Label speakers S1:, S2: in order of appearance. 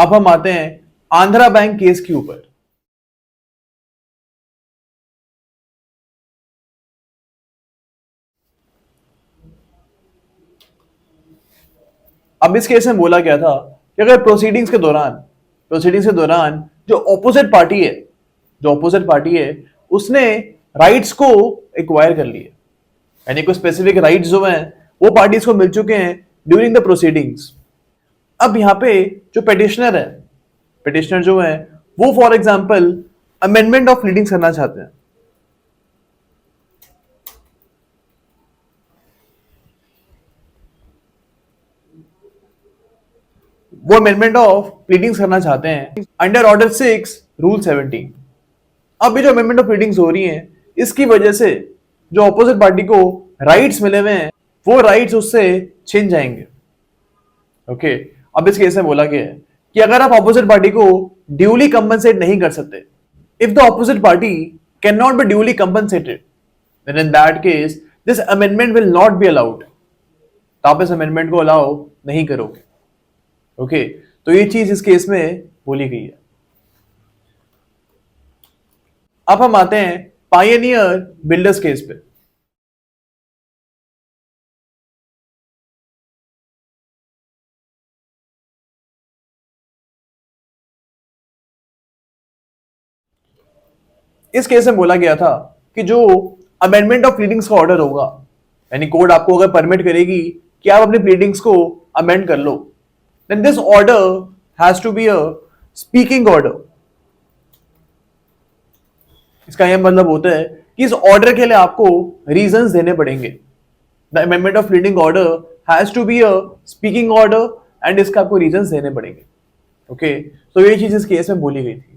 S1: अब हम आते हैं आंध्रा बैंक केस के ऊपर। अब इस केस में बोला गया था कि अगर प्रोसीडिंग्स के दौरान जो ऑपोजिट पार्टी है उसने राइट्स को एक्वायर कर लिए, यानी कोई स्पेसिफिक राइट्स जो हैं वो पार्टीज को मिल चुके हैं ड्यूरिंग द प्रोसीडिंग्स। अब यहां पे जो पिटिशनर जो है वो for example amendment of pleadings करना चाहते हैं। वो अमेंडमेंट ऑफ प्लीडिंग्स करना चाहते हैं अंडर ऑर्डर 6 रूल 17। अब ये जो अमेंडमेंट ऑफ प्लीडिंग्स हो रही हैं इसकी वजह से जो ऑपोजिट पार्टी को राइट्स मिले हुए हैं वो राइट्स उससे छिन जाएंगे। ओके, अब इस केस में बोला गया है कि अगर आप ऑपोजिट पार्टी को ड्यूली कंपनसेट नहीं कर सकते, if the opposite party can not be duly compensated, then in that case this amendment will not be allowed. तो आप इस अमेंडमेंट को अलाउ नहीं करोगे। ओके, तो ये चीज इस केस में बोली गई है। अब हम आते हैं पायनियर बिल्डर्स केस पे। इस केस में बोला गया था कि जो अमेंडमेंट ऑफ प्लीडिंग्स का ऑर्डर होगा, यानी कोर्ट आपको अगर परमिट करेगी कि आप अपनी प्लीडिंग्स को अमेंड कर लो, then this order has to be a speaking order. इसका यह मतलब होता है कि इस ऑर्डर के लिए आपको रीजंस देने पड़ेंगे। The amendment of pleading order has to be a speaking order and इसका आपको रीजंस देने पड़ेंगे। ओके, तो ये चीज इस केस में बोली गई थी।